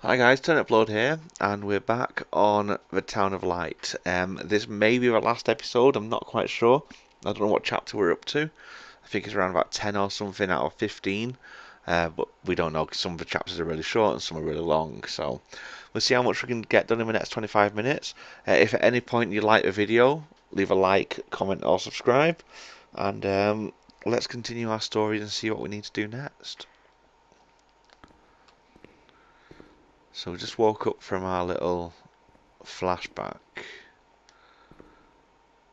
Hi guys, Turniplord here, and we're back on the Town of Light. This may be the last episode, I'm not quite sure. I don't know what chapter we're up to. I think it's around about 10 or something out of 15, but we don't know because some of the chapters are really short and some are really long. So we'll see how much we can get done in the next 25 minutes. If at any point you like the video, leave a like, comment or subscribe, and let's continue our story and see what we need to do next. So we just woke up from our little flashback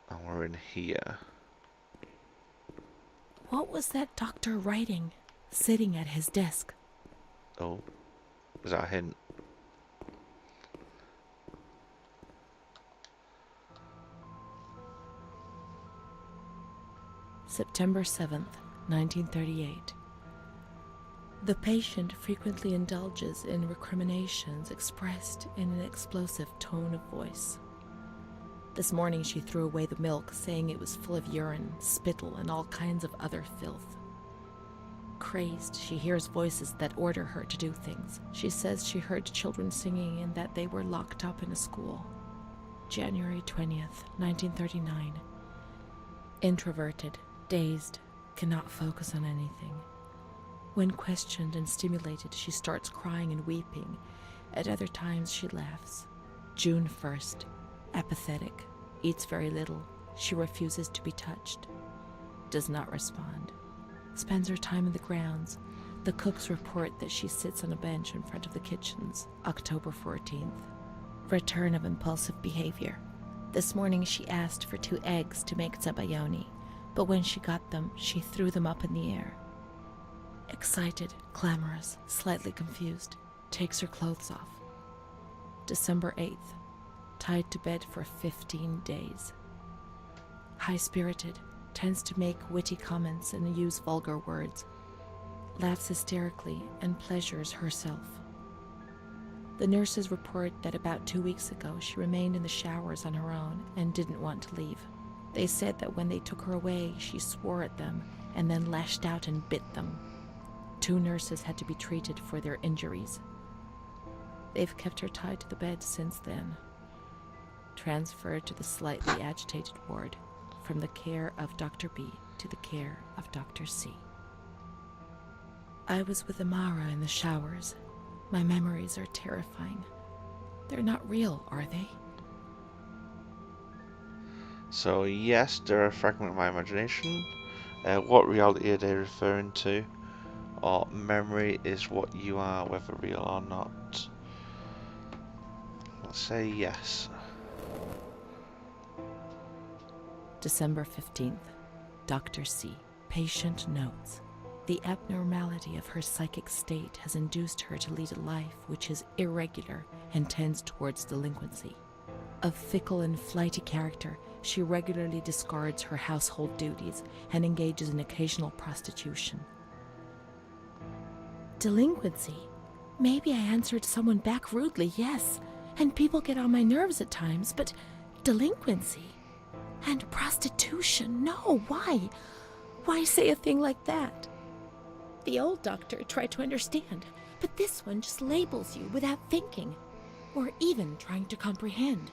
and we're in here. What was that doctor writing, sitting at his desk? Oh, is that a hint? September 7th, 1938. The patient frequently indulges in recriminations expressed in an explosive tone of voice. This morning she threw away the milk, saying it was full of urine, spittle, and all kinds of other filth. Crazed, she hears voices that order her to do things. She says she heard children singing and that they were locked up in a school. January 20th, 1939. Introverted, dazed, cannot focus on anything. When questioned and stimulated, she starts crying and weeping. At other times, she laughs. June 1st. Apathetic. Eats very little. She refuses to be touched. Does not respond. Spends her time in the grounds. The cooks report that she sits on a bench in front of the kitchens. October 14th. Return of impulsive behavior. This morning she asked for 2 eggs to make zabayoni, but when she got them, she threw them up in the air. Excited, clamorous, slightly confused, takes her clothes off. December 8th. Tied to bed for 15 days. High-spirited, tends to make witty comments and use vulgar words. Laughs hysterically and pleasures herself. The nurses report that about 2 weeks ago she remained in the showers on her own and didn't want to leave. They said that when they took her away, she swore at them and then lashed out and bit them. 2 nurses had to be treated for their injuries. They've kept her tied to the bed since then. Transferred to the slightly agitated ward, from the care of Dr. B to the care of Dr. C. I was with Amara in the showers. My memories are terrifying. They're not real, are they? So yes, they're a fragment of my imagination. What reality are they referring to? Or memory is what you are, whether real or not. Let's say yes. December 15th. Dr. C. Patient notes. The abnormality of her psychic state has induced her to lead a life which is irregular and tends towards delinquency. Of fickle and flighty character, she regularly discards her household duties and engages in occasional prostitution. Delinquency? Maybe I answered someone back rudely, yes, and people get on my nerves at times, but delinquency? And prostitution? No, why? Why say a thing like that? The old doctor tried to understand, but this one just labels you without thinking, or even trying to comprehend.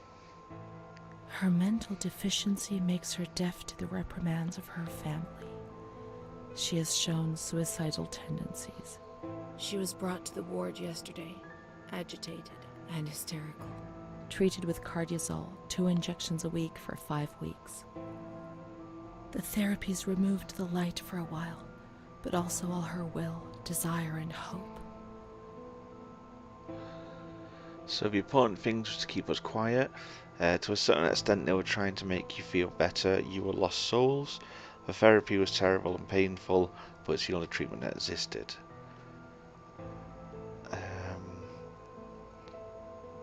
Her mental deficiency makes her deaf to the reprimands of her family. She has shown suicidal tendencies. She was brought to the ward yesterday, agitated and hysterical. Treated with cardiazol, 2 injections a week for 5 weeks. The therapies removed the light for a while, but also all her will, desire, and hope. So the important things was to keep us quiet. To a certain extent they were trying to make you feel better. You were lost souls. The therapy was terrible and painful, but it's the only treatment that existed.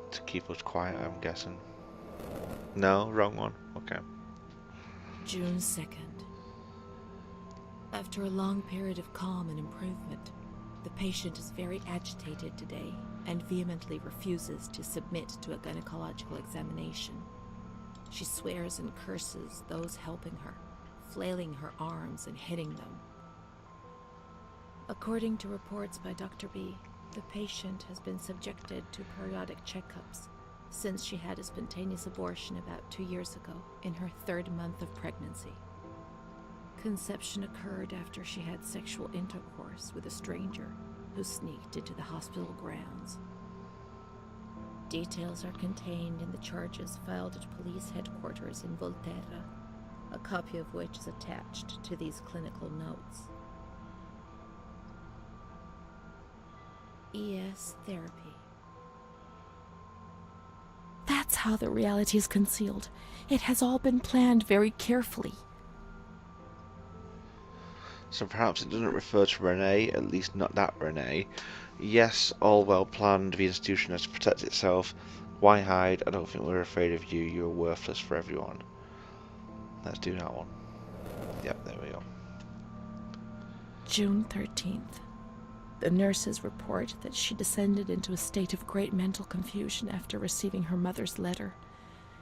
To keep us quiet, I'm guessing. No, wrong one. Okay. June 2nd. After a long period of calm and improvement, the patient is very agitated today and vehemently refuses to submit to a gynecological examination. She swears and curses those helping her, flailing her arms and hitting them. According to reports by Dr. B, The patient has been subjected to periodic checkups since she had a spontaneous abortion about 2 years ago in her 3rd month of pregnancy. Conception occurred after she had sexual intercourse with a stranger who sneaked into the hospital grounds. Details are contained in the charges filed at police headquarters in Volterra, a copy of which is attached to these clinical notes. ES therapy. That's how the reality is concealed. It has all been planned very carefully. So perhaps it doesn't refer to Renee, at least not that Renee. Yes, all well planned, the institution has to protect itself. Why hide? I don't think we're afraid of you, you're worthless for everyone. Let's do that one. Yep, there we go. June 13th. The nurses report that she descended into a state of great mental confusion after receiving her mother's letter.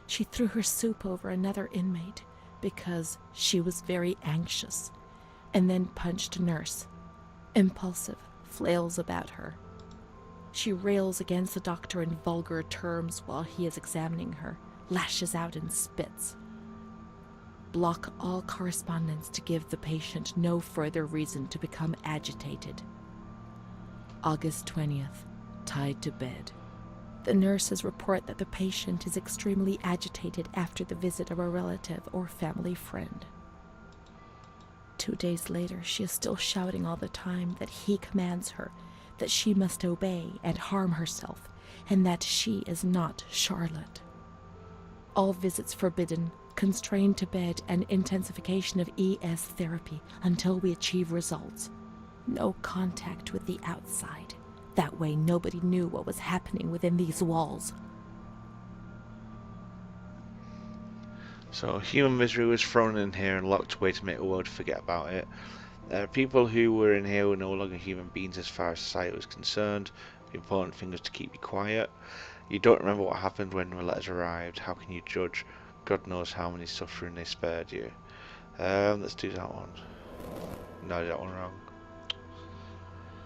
She threw her soup over another inmate because she was very anxious, and then punched a nurse. Impulsive, flails about her. She rails against the doctor in vulgar terms while he is examining her, lashes out and spits. Block all correspondence to give the patient no further reason to become agitated. August 20th, tied to bed. The nurses report that the patient is extremely agitated after the visit of a relative or family friend. 2 days later, she is still shouting all the time that he commands her, that she must obey and harm herself, and that she is not Charlotte. All visits forbidden, constrained to bed, and intensification of ES therapy until we achieve results. No contact with the outside. That way nobody knew what was happening within these walls. So human misery was thrown in here and locked away to make the world forget about it. People who were in here were no longer human beings as far as society was concerned. The important thing was to keep you quiet. You don't remember what happened when the letters arrived. How can you judge? God knows how many suffering they spared you. Let's do that one. No, I did that one wrong.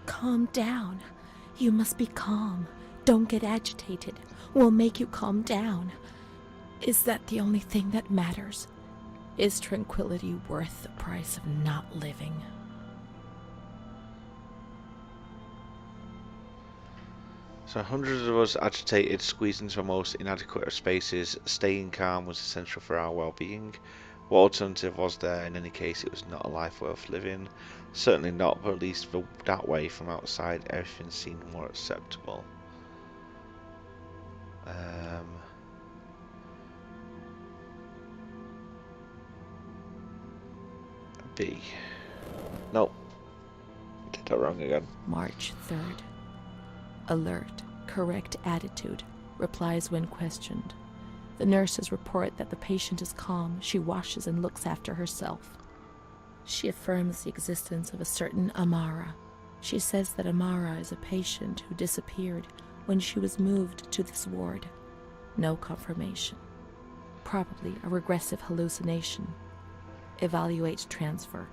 Calm down. You must be calm. Don't get agitated. We'll make you calm down. Is that the only thing that matters? Is tranquility worth the price of not living? So hundreds of us agitated, squeezed into the most inadequate of spaces. Staying calm was essential for our well-being. What alternative was there? In any case, it was not a life worth living. Certainly not, but at least that way from outside, everything seemed more acceptable. B. Nope. Did that wrong again. March 3rd. Alert, correct attitude, replies when questioned. The nurses report that the patient is calm. She washes and looks after herself. She affirms the existence of a certain Amara. She says that Amara is a patient who disappeared when she was moved to this ward. No confirmation. Probably a regressive hallucination. Evaluate transfer.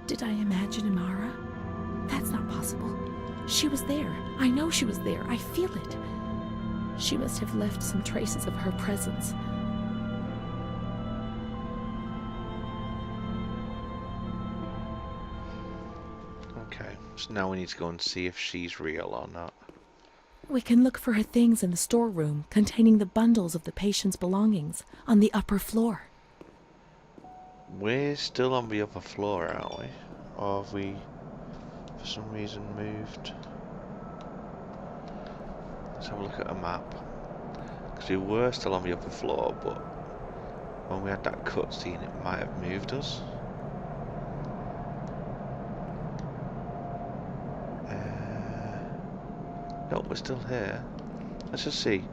Did I imagine Amara? That's not possible. She was there. I know she was there. I feel it. She must have left some traces of her presence. Okay, so now we need to go and see if she's real or not. We can look for her things in the storeroom containing the bundles of the patient's belongings on the upper floor. We're still on the upper floor, aren't we? Or have we, for some reason, moved? Let's have a look at a map. Because we were still on the upper floor, but when we had that cutscene, it might have moved us. No, we're still here. Let's just see.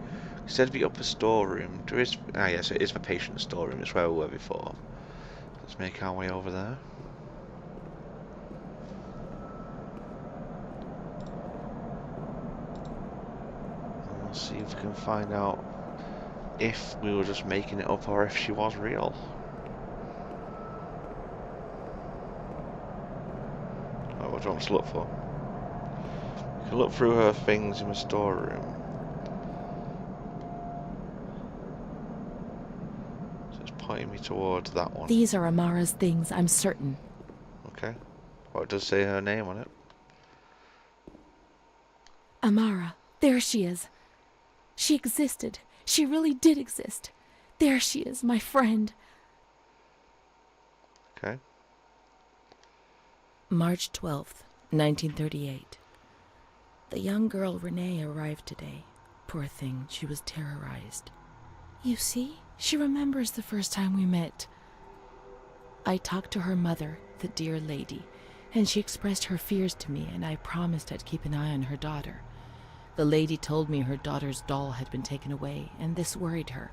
Instead of the upper storeroom, there is... Ah, yes, it is the patient storeroom. It's where we were before. Let's make our way over there. And we'll see if we can find out if we were just making it up or if she was real. Oh, what do you want us to look for? can look through her things in the storeroom. So it's pointing me towards that one. These are Amara's things, I'm certain. Okay. Well, it does say her name on it. Amara, there she is. She existed. She really did exist. There she is, my friend. Okay. March 12th, 1938. The young girl Renee arrived today. Poor thing, she was terrorized. You see, she remembers the first time we met. I talked to her mother, the dear lady, and she expressed her fears to me, and I promised I'd keep an eye on her daughter. The lady told me her daughter's doll had been taken away, and this worried her.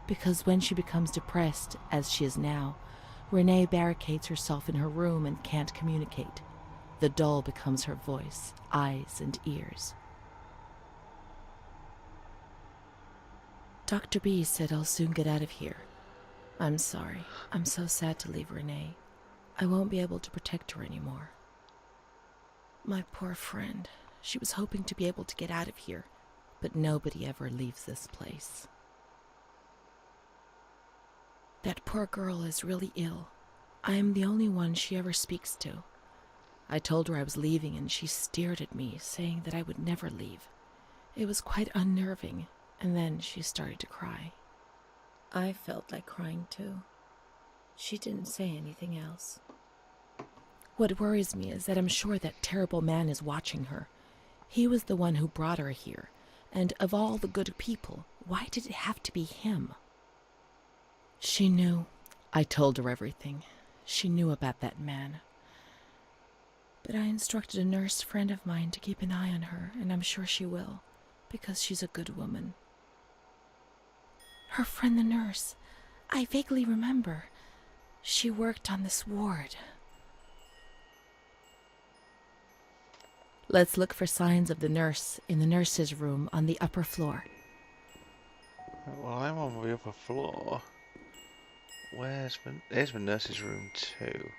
Because when she becomes depressed, as she is now, Renee barricades herself in her room and can't communicate. The doll becomes her voice, eyes, and ears. Dr. B said I'll soon get out of here. I'm sorry. I'm so sad to leave Renee. I won't be able to protect her anymore. My poor friend. She was hoping to be able to get out of here, but nobody ever leaves this place. That poor girl is really ill. I am the only one she ever speaks to. I told her I was leaving and she stared at me, saying that I would never leave. It was quite unnerving, and then she started to cry. I felt like crying too. She didn't say anything else. What worries me is that I'm sure that terrible man is watching her. He was the one who brought her here, and of all the good people, why did it have to be him? She knew. I told her everything. She knew about that man. But I instructed a nurse friend of mine to keep an eye on her, and I'm sure she will, because she's a good woman. Her friend the nurse. I vaguely remember. She worked on this ward. Let's look for signs of the nurse in the nurse's room on the upper floor. Well, I'm on the upper floor. There's the nurse's room too.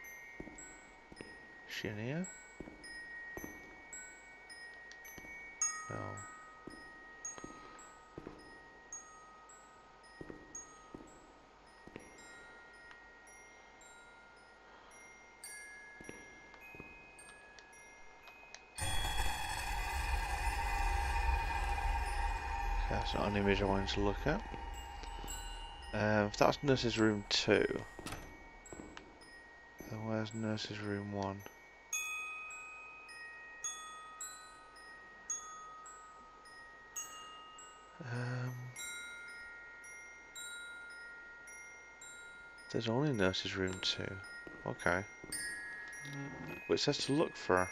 Is she in here? No. Okay, that's not an image I wanted to look at. If that's nurse's room 2, then where's nurse's room 1? There's only nurse's room 2. Okay. But it says to look for her.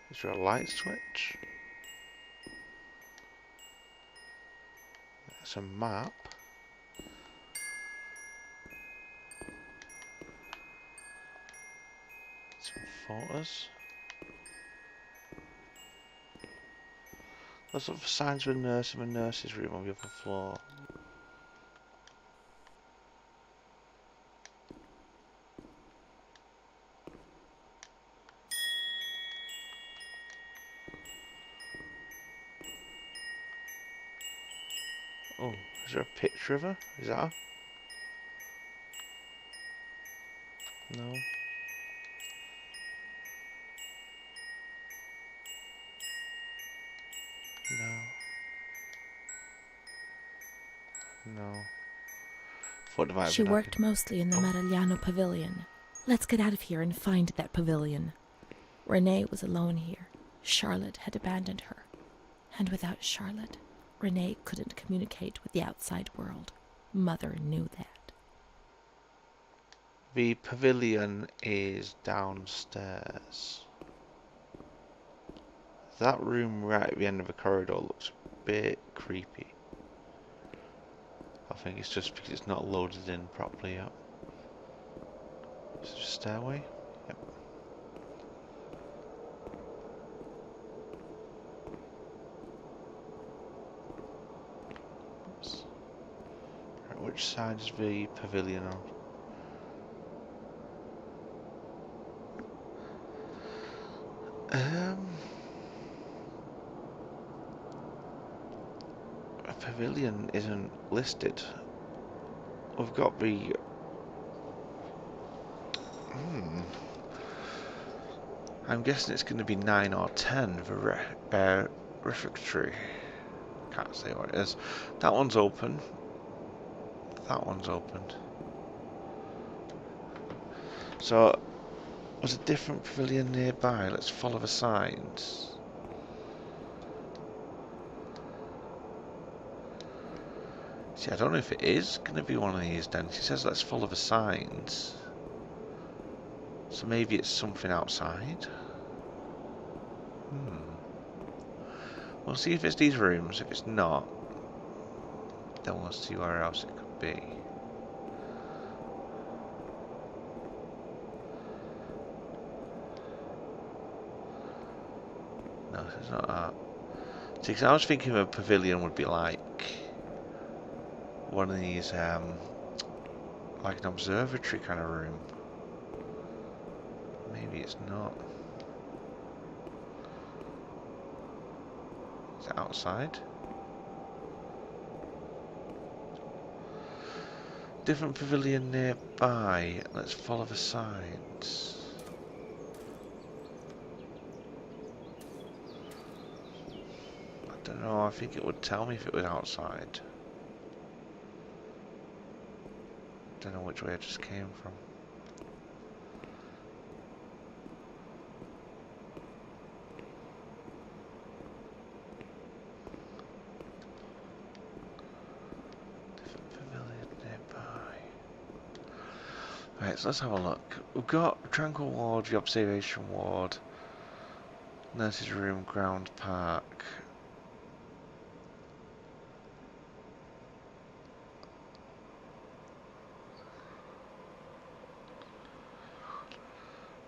Is there a light switch? There's a map. Some photos. Let's look for signs of a nurse in the nurse's room on the upper floor. Oh, is there a picture of her? Is that her? No. No. No. Thought it might have She been worked mostly in the Marigliano pavilion. Let's get out of here and find that pavilion. Renee was alone here. Charlotte had abandoned her. And without Charlotte, Renee couldn't communicate with the outside world. Mother knew that. The pavilion is downstairs. That room right at the end of the corridor looks a bit creepy. I think it's just because it's not loaded in properly yet. Is there a stairway? Yep. Oops. Right, which side is the pavilion on? Um, a pavilion isn't listed. We've got the. Hmm. I'm guessing it's going to be 9 or 10 for refectory. Can't say what it is. That one's open. That one's opened. So, there's a different pavilion nearby. Let's follow the signs. See, I don't know if it is going to be one of these then. She says let's follow the signs. So maybe it's something outside. We'll see if it's these rooms. If it's not, then we'll see where else it could be. No, it's not that. See, 'cause I was thinking a pavilion would be like one of these, like an observatory kind of room. Maybe it's not. Is it outside? Different pavilion nearby. Let's follow the signs. I don't know, I think it would tell me if it was outside. Don't know which way I just came from. Different pavilion nearby. Right, so let's have a look. We've got Tranquil Ward, the Observation Ward, Nurse's Room, Ground Park.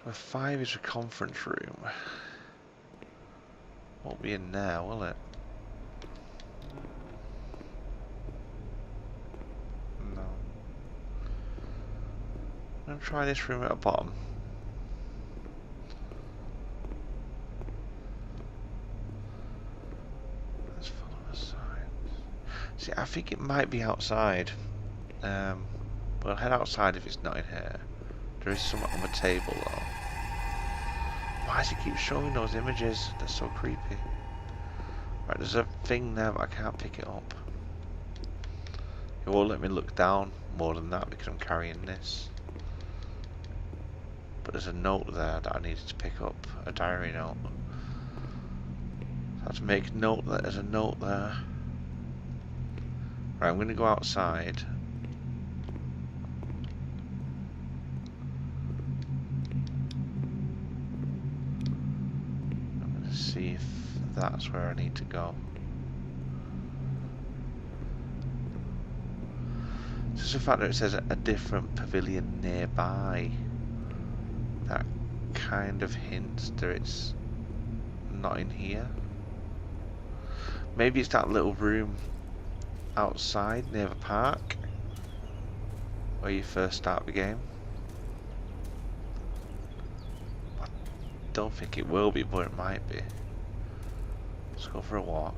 Number 5 is a conference room. Won't be in there, will it? No. I'm going to try this room at the bottom. Let's follow the signs. See, I think it might be outside. We'll head outside if it's not in here. There is something on the table though. Why does it keep showing those images? They're so creepy. Right, there's a thing there but I can't pick it up. It won't let me look down more than that because I'm carrying this. But there's a note there that I needed to pick up. A diary note. So I have to make note that there's a note there. Right, I'm going to go outside. See if that's where I need to go. Just the fact that it says a different pavilion nearby, that kind of hints that it's not in here. Maybe it's that little room outside near the park where you first start the game. I don't think it will be, but it might be. Let's go for a walk.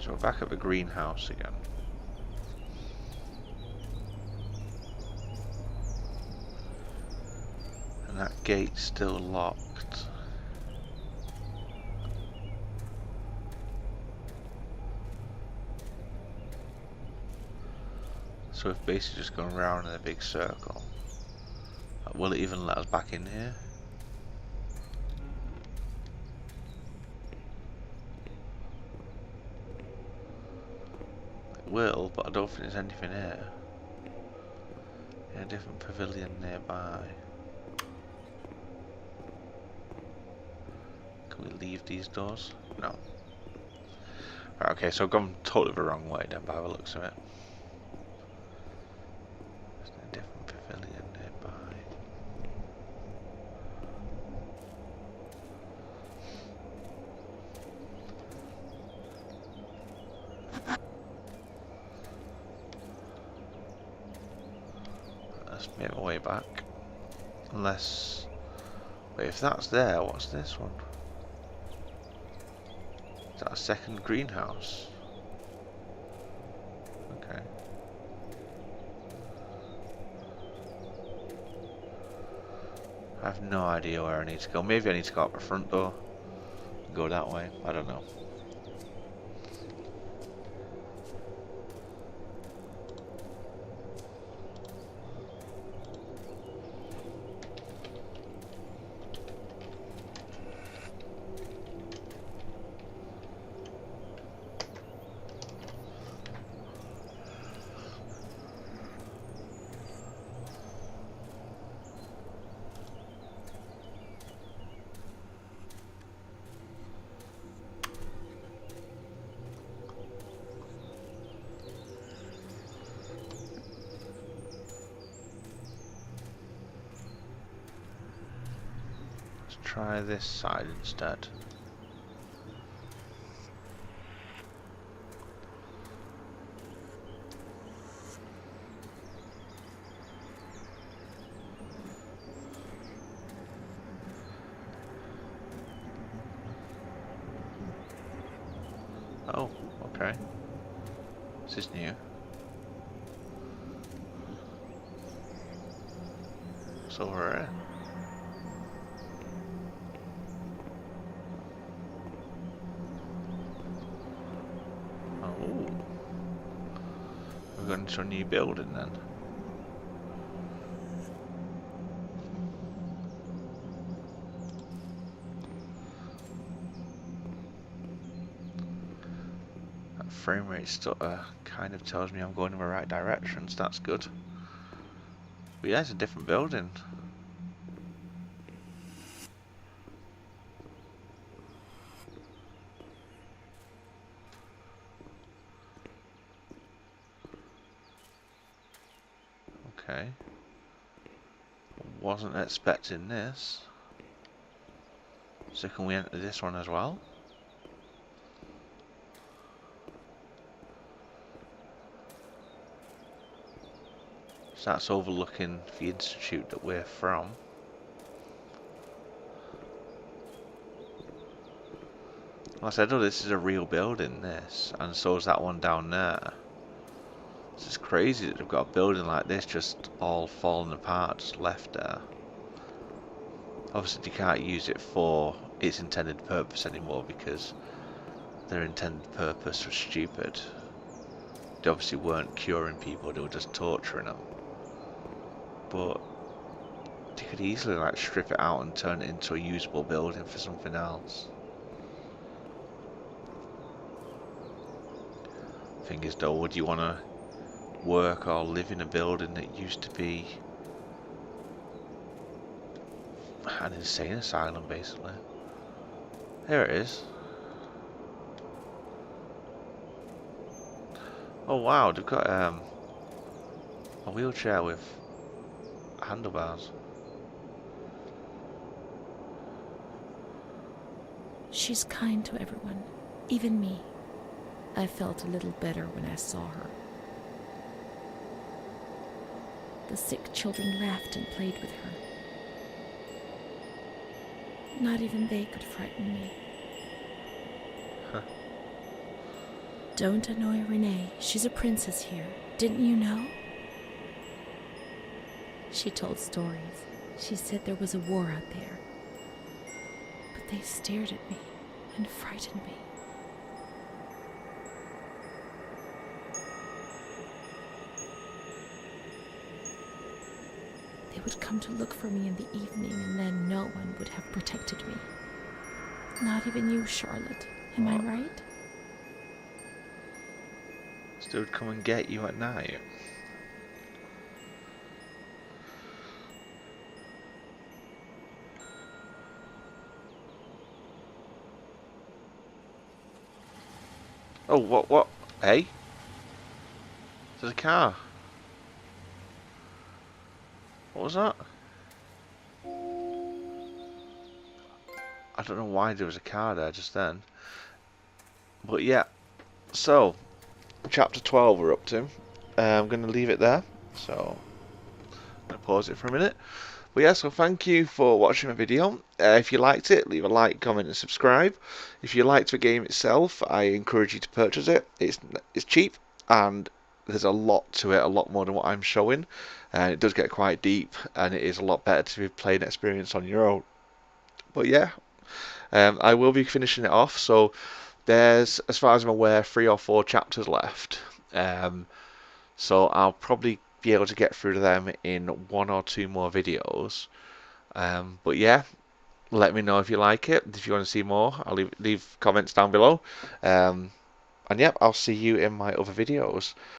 So we're back at the greenhouse again. And that gate's still locked. So we've basically just gone around in a big circle. Will it even let us back in here? Will, but I don't think there's anything here. In a different pavilion nearby. Can we leave these doors? No. Right, okay, so I've gone totally the wrong way then by the looks of it. There's a different pavilion nearby. Let's make my way back. Unless... Wait, if that's there, what's this one? Is that a second greenhouse? Okay. I have no idea where I need to go. Maybe I need to go out the front door. Go that way. I don't know. Try this side instead. Oh, okay. This is new. What's over here? Oh. We're going to a new building then. That frame rate stutter kind of tells me I'm going in the right direction, so that's good. But yeah, it's a different building. Okay. Wasn't expecting this. So can we enter this one as well? So that's overlooking the institute that we're from. Like I said, oh, this is a real building, this, and so is that one down there. It's just crazy that they've got a building like this just all falling apart, just left there. Obviously you can't use it for its intended purpose anymore because their intended purpose was stupid. They obviously weren't curing people, they were just torturing them. But they could easily like strip it out and turn it into a usable building for something else. Thing is though, would you want to work or live in a building that used to be an insane asylum basically? Here it is. Oh wow, they've got a wheelchair with handlebars. She's kind to everyone, even me. I felt a little better when I saw her. The sick children laughed and played with her. Not even they could frighten me. Huh. Don't annoy Renee. She's a princess here. Didn't you know? She told stories. She said there was a war out there. But they stared at me and frightened me. They would come to look for me in the evening, and then no one would have protected me. Not even you, Charlotte. Am I right? So they would come and get you at night? Oh, what? Hey? There's a car. What was that? I don't know why there was a car there just then. But yeah, so, chapter 12 we're up to. I'm going to leave it there. So, I'm going to pause it for a minute. But yeah, so thank you for watching my video. If you liked it, leave a like, comment and subscribe. If you liked the game itself, I encourage you to purchase it. It's cheap and there's a lot to it, a lot more than what I'm showing. And it does get quite deep and it is a lot better to play an experience on your own. But yeah, I will be finishing it off. So there's, as far as I'm aware, 3 or 4 chapters left. So I'll probably be able to get through them in 1 or 2 more videos. But yeah, let me know if you like it. If you want to see more, I'll leave comments down below. And yeah, I'll see you in my other videos.